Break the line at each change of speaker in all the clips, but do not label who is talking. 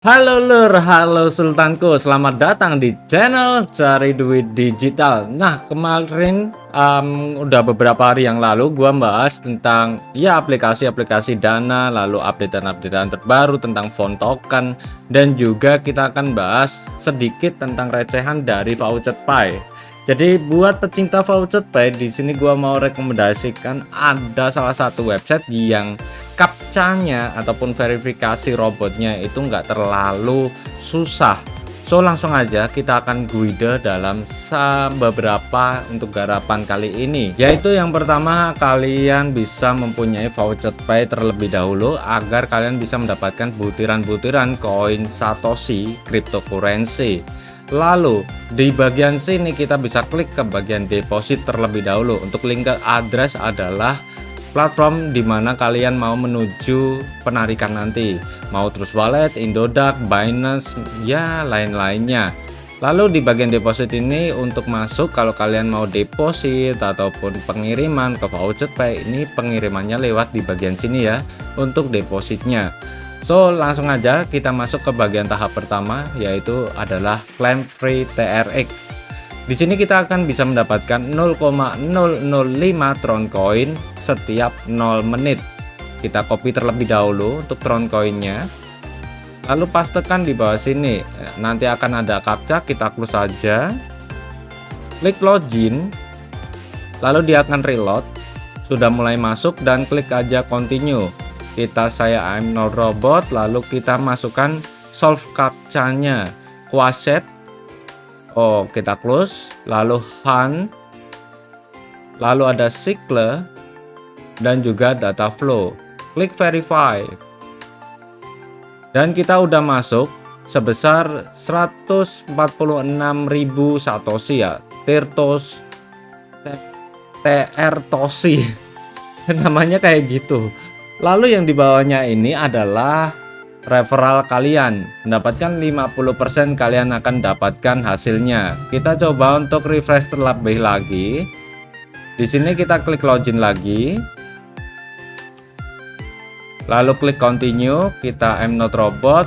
Halo Lur, halo Sultanku, selamat datang di channel Cari Duit Digital. Nah, kemarin udah beberapa hari yang lalu gua bahas tentang ya aplikasi-aplikasi dana, lalu updatean-updatean terbaru tentang font token, dan juga kita akan bahas sedikit tentang recehan dari VoucherPay. Jadi buat pecinta VoucherPay, di sini gua mau rekomendasikan ada salah satu website yang captcha-nya ataupun verifikasi robotnya itu nggak terlalu susah. So langsung aja kita akan guide dalam beberapa untuk garapan kali ini, yaitu yang pertama, kalian bisa mempunyai VoucherPay terlebih dahulu agar kalian bisa mendapatkan butiran-butiran koin Satoshi cryptocurrency. Lalu di bagian sini kita bisa klik ke bagian deposit terlebih dahulu. Untuk link ke address adalah platform dimana kalian mau menuju penarikan nanti, mau Trust Wallet, Indodax, Binance, ya lain-lainnya. Lalu di bagian deposit ini untuk masuk, kalau kalian mau deposit ataupun pengiriman ke VoucherPay, ini pengirimannya lewat di bagian sini ya untuk depositnya. So langsung aja kita masuk ke bagian tahap pertama, yaitu adalah claim free TRX. Di sini kita akan bisa mendapatkan 0,005 Tron Coin setiap 0 menit. Kita copy terlebih dahulu untuk Tron Coinnya, lalu pastekan di bawah sini. Nanti akan ada captcha, kita close saja, klik login, lalu dia akan reload. Sudah mulai masuk dan klik aja continue. Saya I'm not robot, lalu kita masukkan solve captcha-nya, Quasset. Oh, kita close, lalu Han, lalu ada cycle dan juga data flow. Klik verify. Dan kita udah masuk sebesar 146.000 Satoshi ya. TR-Toshi. Namanya kayak gitu. Lalu yang di bawahnya ini adalah referral kalian, mendapatkan 50% kalian akan dapatkan hasilnya. Kita coba untuk refresh terlebih lagi. Di sini kita klik login lagi, lalu klik continue. Kita I'm not robot,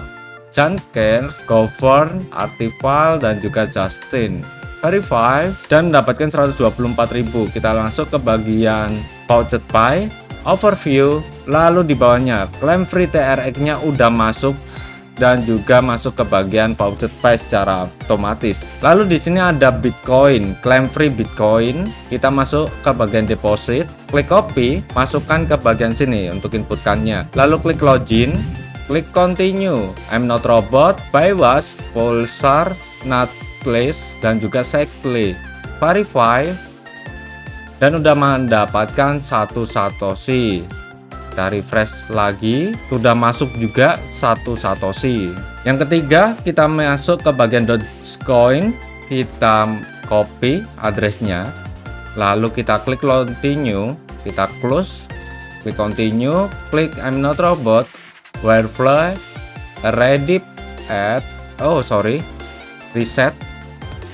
John Care, Govern, Artifal, dan juga Justin. Verify dan mendapatkan 124.000. Kita langsung ke bagian VoucherPay, overview, lalu di bawahnya claim free TRX nya udah masuk dan juga masuk ke bagian VoucherPay secara otomatis. Lalu di sini ada Bitcoin, claim free Bitcoin. Kita masuk ke bagian deposit, klik copy, masukkan ke bagian sini untuk inputkannya. Lalu klik login, klik continue. I'm not robot, Baiwas, Pulsar, Nutless, dan juga Cycle. Verify dan udah mendapatkan 1 Satoshi. Kita refresh lagi, sudah masuk juga 1 Satoshi. Yang ketiga, kita masuk ke bagian Dogecoin, kita copy addressnya, lalu kita klik continue, kita close, klik continue, klik I'm not robot, Wirefly, Reddit, reset,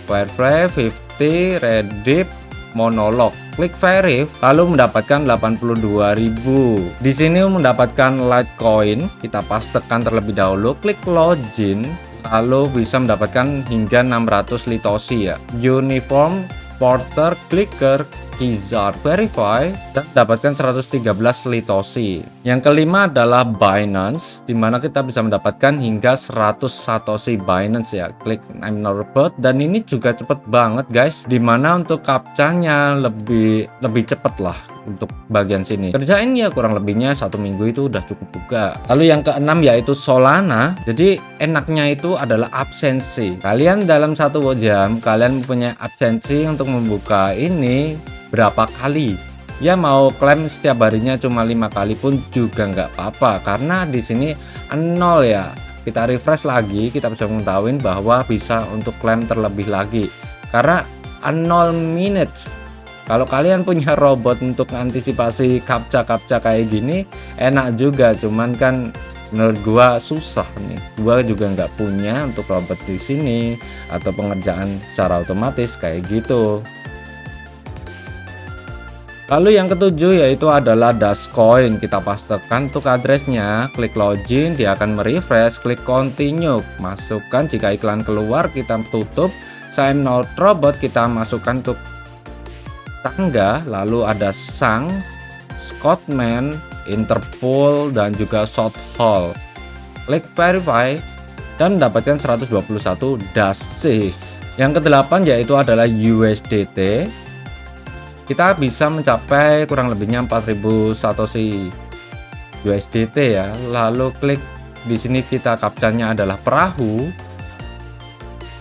Wirefly 50, Reddit, monolog. Klik verif, lalu mendapatkan 82.000. Di sini mendapatkan Litecoin, kita pastekan terlebih dahulu, klik login, lalu bisa mendapatkan hingga 600 Litoshi ya. Uniform, Porter, Clicker, Kizar, Verify, dan mendapatkan 113 Litoshi. Yang kelima adalah Binance, dimana kita bisa mendapatkan hingga 100 Satoshi Binance ya. Klik I'm not robot, dan ini juga cepet banget guys, dimana untuk captcha-nya lebih cepet lah. Untuk bagian sini kerjain ya kurang lebihnya 1 minggu itu udah cukup juga. Lalu yang keenam yaitu Solana. Jadi enaknya itu adalah absensi. Kalian dalam 1 jam kalian punya absensi untuk membuka ini berapa kali ya, mau klaim setiap harinya cuma 5 kali pun juga nggak apa-apa, karena di sini 0 ya. Kita refresh lagi, kita bisa mengetahui bahwa bisa untuk klaim terlebih lagi karena 0 minutes. Kalau kalian punya robot untuk antisipasi captcha kayak gini enak juga, cuman kan menurut gua susah nih. Gua juga nggak punya untuk robot di sini atau pengerjaan secara otomatis kayak gitu. Lalu yang ketujuh yaitu adalah Dashcoin. Kita pastekan untuk addressnya, klik login, dia akan merefresh, klik continue, masukkan jika iklan keluar kita tutup. Saya not robot, kita masukkan untuk tangga, lalu ada Sang, Scotman, Interpol, dan juga Shorthall. Klik verify dan mendapatkan 121 DASIS. Yang kedelapan yaitu adalah USDT. Kita bisa mencapai kurang lebihnya 4000 Satoshi USDT ya. Lalu klik di sini, kita captcha-nya adalah perahu.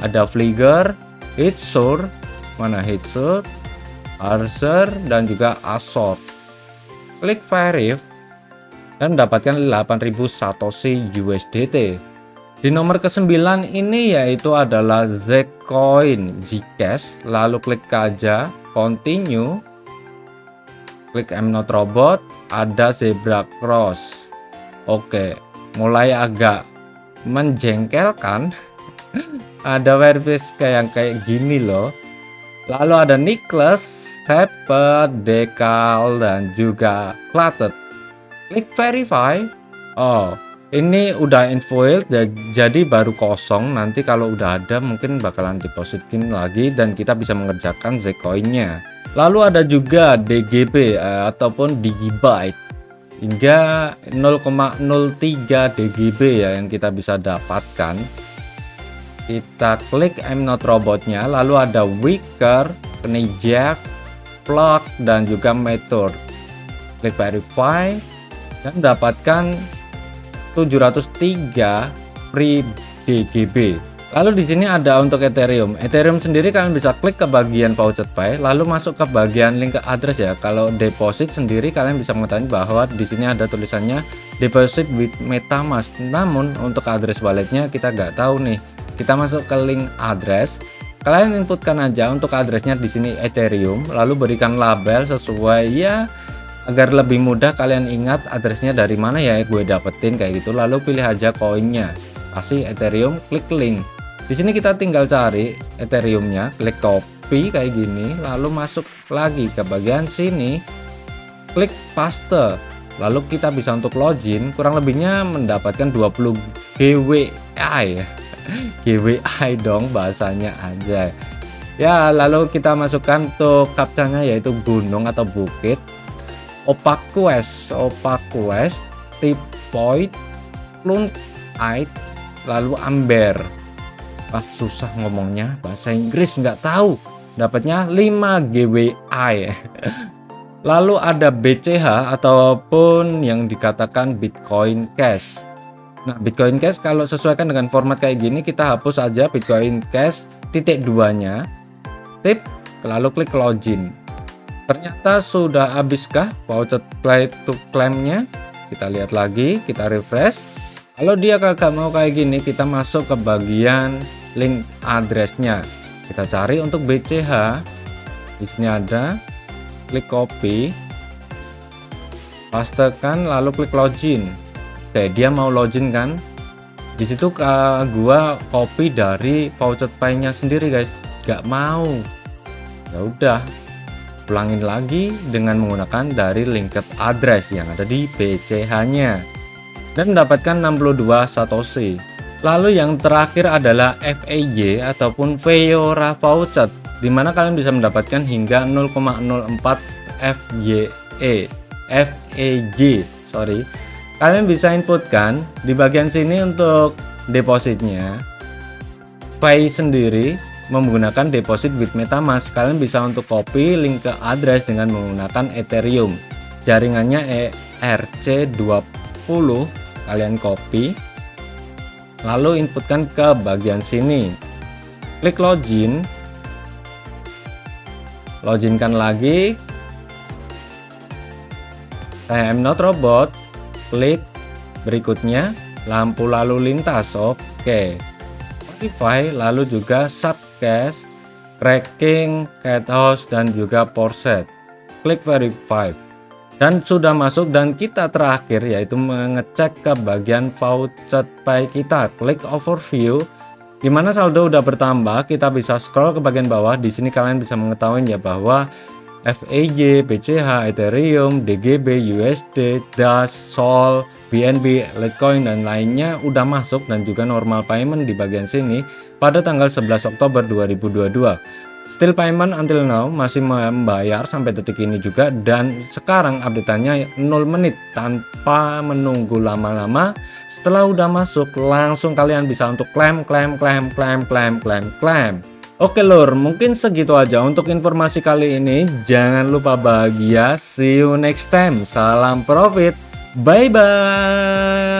Ada Flieger, Hitsur, mana Hitsur, Archer, dan juga Azor. Klik verify dan mendapatkan 8000 Satoshi USDT. Di nomor ke-9 ini yaitu adalah Zcoin, Zcash. Lalu klik aja continue, klik I'm not robot, ada zebra cross. Oke, mulai agak menjengkelkan. Ada verifikasi kayak gini loh. Lalu ada Nicholas, Shepard, Decal, dan juga Cluttered. Klik verify. Oh, ini udah invoice, jadi baru kosong. Nanti kalau udah ada mungkin bakalan depositin lagi dan kita bisa mengerjakan Zcoin-nya. Lalu ada juga DGB ataupun Digibyte hingga 0,03 DGB ya yang kita bisa dapatkan. Kita klik I'm not robotnya, lalu ada Wicker, Knijak, Plug, dan juga Method. Klik verify dan dapatkan 703 free DGB. Lalu di sini ada untuk Ethereum. Ethereum sendiri kalian bisa klik ke bagian Voucher Pay, lalu masuk ke bagian link ke address ya. Kalau deposit sendiri kalian bisa mengetahui bahwa di sini ada tulisannya deposit with MetaMask. Namun untuk address walletnya kita nggak tahu nih. Kita masuk ke link address. Kalian inputkan aja untuk addressnya di sini Ethereum, lalu berikan label sesuai ya, agar lebih mudah kalian ingat addressnya dari mana ya gue dapetin kayak gitu. Lalu pilih aja koinnya, kasih Ethereum, klik link. Di sini kita tinggal cari Ethereumnya, klik copy kayak gini, lalu masuk lagi ke bagian sini, klik paste. Lalu kita bisa untuk login, kurang lebihnya mendapatkan 20 GWI. GWI dong bahasanya aja ya. Lalu kita masukkan untuk captcha-nya yaitu gunung atau bukit, Opaquest, Tipoid, Plunkite, lalu Amber. Wah susah ngomongnya, bahasa Inggris nggak tahu. Dapatnya 5 GWI. Lalu ada BCH ataupun yang dikatakan Bitcoin Cash. Nah, Bitcoin Cash kalau sesuaikan dengan format kayak gini, kita hapus aja Bitcoin Cash titik 2-nya, tip, lalu klik login. Ternyata sudah habiskah voucher play to claim-nya? Kita lihat lagi, kita refresh. Kalau dia kagak mau kayak gini, kita masuk ke bagian link address-nya. Kita cari untuk BCH. Di sini ada, klik copy, pastekan, lalu klik login. Oke, dia mau login kan? Di situ gua copy dari voucher pay-nya sendiri guys, gak mau. Ya udah, ulangin lagi dengan menggunakan dari linked address yang ada di BCH-nya dan mendapatkan 62 Satoshi. Lalu yang terakhir adalah FAJ ataupun Feora Voucher, dimana kalian bisa mendapatkan hingga 0,04 FAJ. Kalian bisa inputkan di bagian sini untuk depositnya. Pay sendiri menggunakan deposit with MetaMask. Kalian bisa untuk copy link ke address dengan menggunakan Ethereum. Jaringannya ERC20. Kalian copy. Lalu inputkan ke bagian sini. Klik login. Loginkan lagi. Saya am not robot. Klik berikutnya lampu lalu lintas. Oke, verify, lalu juga subcash, cracking, cathouse, dan juga porset. Klik verify dan sudah masuk. Dan kita terakhir yaitu mengecek ke bagian voucher pay kita. Klik overview, dimana saldo udah bertambah. Kita bisa scroll ke bagian bawah. Di sini kalian bisa mengetahui ya bahwa FEY, BCH, Ethereum, DGB, USD, DAS, Sol, BNB, Litecoin dan lainnya udah masuk dan juga normal payment di bagian sini pada tanggal 11 Oktober 2022. Still payment until now masih membayar sampai detik ini juga, dan sekarang updateannya 0 menit tanpa menunggu lama-lama. Setelah udah masuk langsung kalian bisa untuk klaim. Oke lur, mungkin segitu aja untuk informasi kali ini. Jangan lupa bahagia. See you next time. Salam profit. Bye bye.